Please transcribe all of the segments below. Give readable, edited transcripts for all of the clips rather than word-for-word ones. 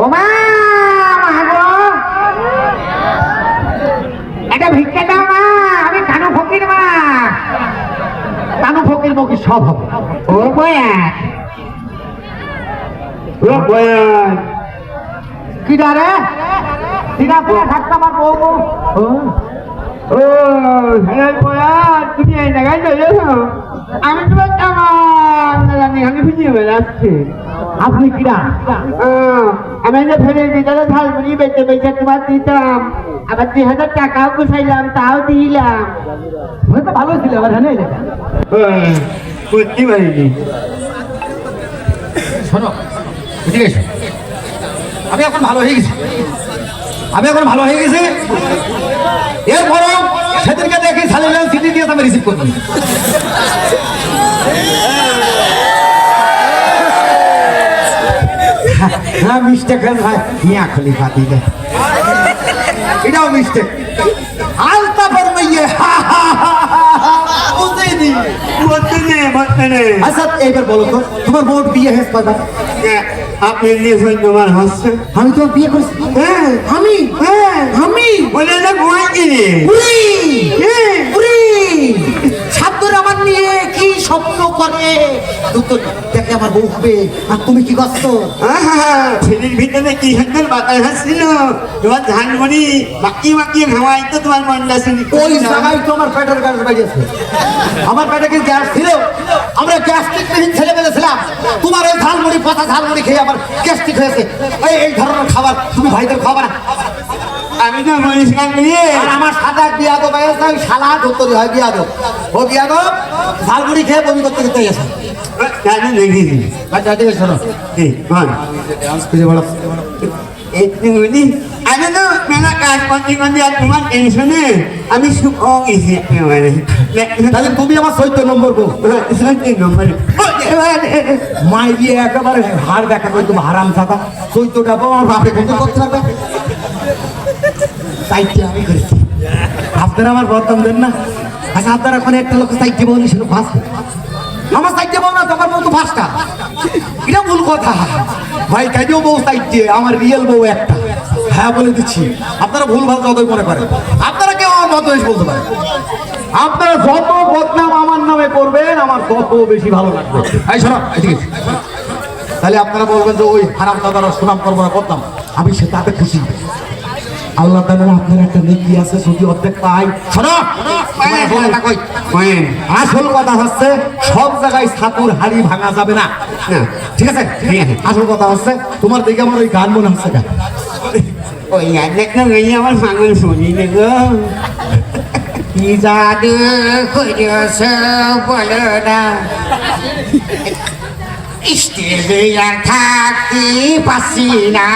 ও মা, গো একটা ভিক্ষা দাও মা, আমি কানু ফকির মা। কানু ফকির মুখে সব হবে। ও বয়ান, ও বয়ান কি রে? দিনা পুরা থাকতে আমার বউ। ও হ্যাঁ বয়ান, তুমি এই জায়গায় চলে যাও। আমি তো আমি ভিজিয়ে বেড়াচ্ছি। আপনি কিরা? আমি যে ফেলে ভিতরে ঝালমুড়ি বেঁচে বেঁচে তোমার দিতাম, আবার 2000 টাকাও গুছাইলাম, তাও দিলাম। তো ভালো ছিল আবার। হ্যাঁ বুঝতে পারিনি। শোনো, বুঝে গেছো, আমি এখন ভালো হয়ে গেছি। এরপরও সেদিনকে দেখি সালিলাম সিটি দিয়ে আমি রিসিভ করবো। হ্যাঁ মিস্টেক ভাই, মিয়া খলিফা দিলে এটাও মিস্টেক। আলতা পর মেয়ে আচ্ছা এইবার বলো তো, তোমার বোর্ড বিয়ে হয়েছে কয়বার? আপনি তোমার হচ্ছে, আমি তোমার বিয়ে করেছি। হ্যাঁ আমি বলে না ছাত্র আমার নিয়ে কি স্বপ্ন করে, দেখে আমার বউ হবে, আর তুমি কি করছো? ছেলের ভিতরে কি সুন্দর বাতাস আসছিল, তোমার ধানমণি মাকিয়ে খাওয়াই তো তোমার মনটা শুনি। ওই জায়গায় তো আমার পেটের গ্যাস বেরিয়েছে। আমার পেটে কি গ্যাস ছিল? আমরা গ্যাস্ট্রিক বিহীন ছেলে পেলেছিলাম। তোমার এই ঝালমুড়ি, পচা ঝালমুড়ি খেয়ে আমার গ্যাস্ট্রিক হয়েছে। এই ধরনের খাবার তুমি ভাইদের খাবার না। আমি তো পরিষ্কার নিয়ে আমার সাদা বিয়াদ হয়েছে, ওই শালা ধরতে হয় বিয়াদ। ও বিয়াদ ঝালমুড়ি খেয়ে বমি করতে করতে গেছে। দেখেছি আচ্ছা ঠিক আছে। শোনো আমি তো মেলা কাজ করতে করতে আর তোমার টেনশনে আমি সুখ গেছি একেবারে। তাহলে তুমি আমার 14 নম্বর বউ। 14 নম্বর মাই দিয়ে একেবারে হার দেখা করে তুমি হারাম থাকা 14টা বউ আমার বাপে কিন্তু করতে পারবে। সাইডে আমি করেছি, আপনারা আমার বদনাম দেন না। আচ্ছা আপনারা এখন একটা লোক সাইডে বউ নিয়েছিল ফার্স্ট, আমার সাইডে বউ না, তোমার বউ তো ফার্স্টটা। এটা ভুল কথা ভাই, কাজেও বউ সাইডে, আমার রিয়েল বউ একটা। হ্যাঁ বলে দিচ্ছি, আপনারা ভুল ভাল যতই মনে করেন, আপনারা কেউ আমার মত বেশি বলতে পারেন। আপনারা যত বদনাম আমার নামে করবেন আমার তত বেশি ভালো লাগবে। এই শোনো ঠিক আছে, তাহলে আপনারা বলবেন যে ওই হারাম দাদারা সুনাম করবো না, বদনাম, আমি সে তাতে খুশি। আল্লাহ তাআলা আপনার একটা নেকি আছে, যদি অর্ধেক পাই। শোনো আসল কথা হচ্ছে সব জায়গায় ঠাকুর হাড়ি ভাঙা যাবে না, ঠিক আছে? আসল কথা হচ্ছে তোমার দিকে আমার ওই গান মনে হচ্ছে না, ওই গানটা গাইয়ে আমার পাগল শুনি গো। কি জাদু করেছে বলো না, স্টেজে আর থাকতে পারছি না,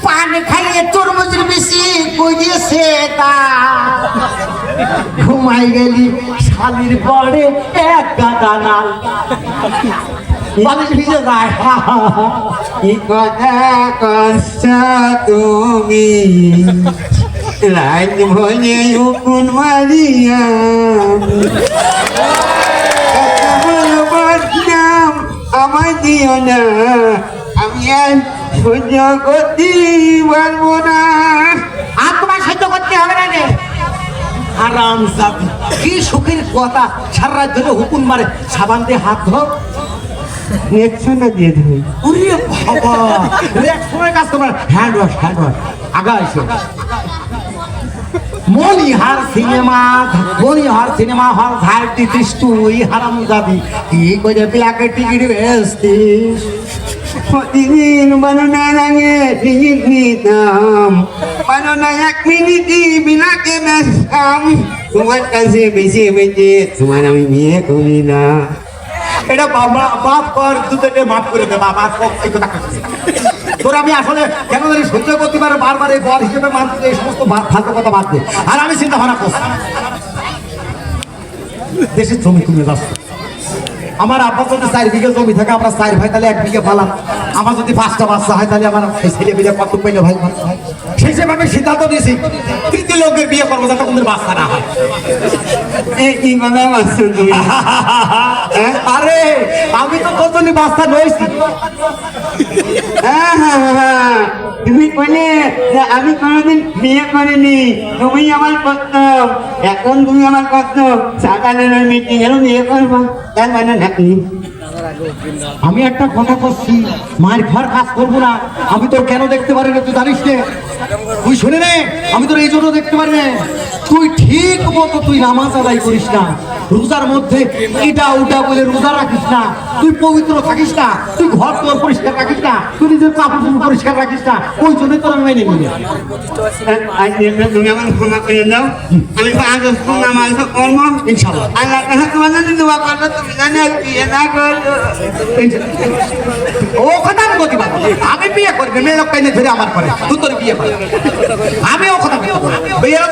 পান খাইয়ে তরমুজের বেশি করেছে তা, ঘুমাই গেলি শালির পরে এক গাদা নাল, বালিশ ভিজে যায়। কি কথা কষ্ট তুমি রাত ভোলে উকুন মারিয়া, বদনাম আমায় দিও না, আমি আর সহ্য করতে পারবো না। আর তোমার সহ্য করতে হবে না রে আরাম জাতি। কি সুখের কথা, সারা রাত ধরে হুকুন মারে, সাবান দিয়ে হাত ধো, রেকশনটা দিয়ে ধুই। ওরে বাবা, রেকশনের কাজ তোমার হ্যান্ড ওয়াশ আগা এসো। মনিহার সিনেমা হল ধার দিতিস তুই হারাম জাতি, কি করে প্লাকে টিকিট বেচতিস, প্রতিদিন বানানোর আগে টিকিট নিতাম, বানানো 1 মিনিটই বিলাকে বেচতাম, তোমার কাছে বেশি বেঁচে তোমার আমি বিয়ে করি না। এটা বাবা বাপ কর, দুটোকে মাফ করে দে বাবা, এই কথা করছি তোর। আমি আসলে কেন জানি সহ্য করতে পারো, বারবার এই বর হিসেবে মানতে এই সমস্ত ফালতু কথা বাদ দে। আর আমি চিন্তা ভাবনা করছি, দেশের জমি তুমি যাচ্ছ, আমার আব্বা যদি 4 বিঘা জমি থাকে, আমরা 4 ভাই, তাহলে 1 বিঘা পালাম। আমার যদি 5টা বাচ্চা হয়, তাহলে আমার ছেলে বিলে কত পেলে ভাই, সেই হিসেবে আমি সিদ্ধান্ত নিয়েছি 3টে লোকের বিয়ে করবো, যাতে কোনো বাচ্চা না হয়। কি কথা বলছো তুমি? আরে আমি তো কতনি বাচ্চা নইছি। হ্যাঁ বলে যে আমি কোনোদিন বিয়ে করিনি, তুমি আমার প্রথম, এখন তুমি আমার প্রথম সকালের ওই মিটিং এর বিয়ে করবো, তার মানে নাকি? আমি একটা কথা করছি, মায়ের ঘর কাজ করবো না। আমি তোর কেন দেখতে পারি না তুই জানিস নে? তুই শুনে নে, আমি তোর এই জন্য দেখতে পারি না, তুই ঠিক মতো তুই নামাজ আদায় করিস না, রোজার মধ্যে এটা ওটা বলে রোজা রাখিস না, তুই পবিত্র থাকিস না, তুই ঘর তোর পরিষ্কার রাখিস না, তুই নিজের কাপড় পরিষ্কার রাখিস না, ওই জন্য তোর আমি মেনে নিবি। আজ তুমি আমার ক্ষমা করে দাও, আমি আজ নামাজ কর্ম ইনশাআল্লাহ আল্লাহ কাছে তোমার জন্য দোয়া করবো, তুমি জানি আর বিয়ে না করবো। ও কথা আমি বলতে পারবো, আমি বিয়ে করবি মেয়ে লোক কাইনে ধরে আমার করে তুই তোর বিয়ে করবি, আমি ও কথা বলবো। বিয়ের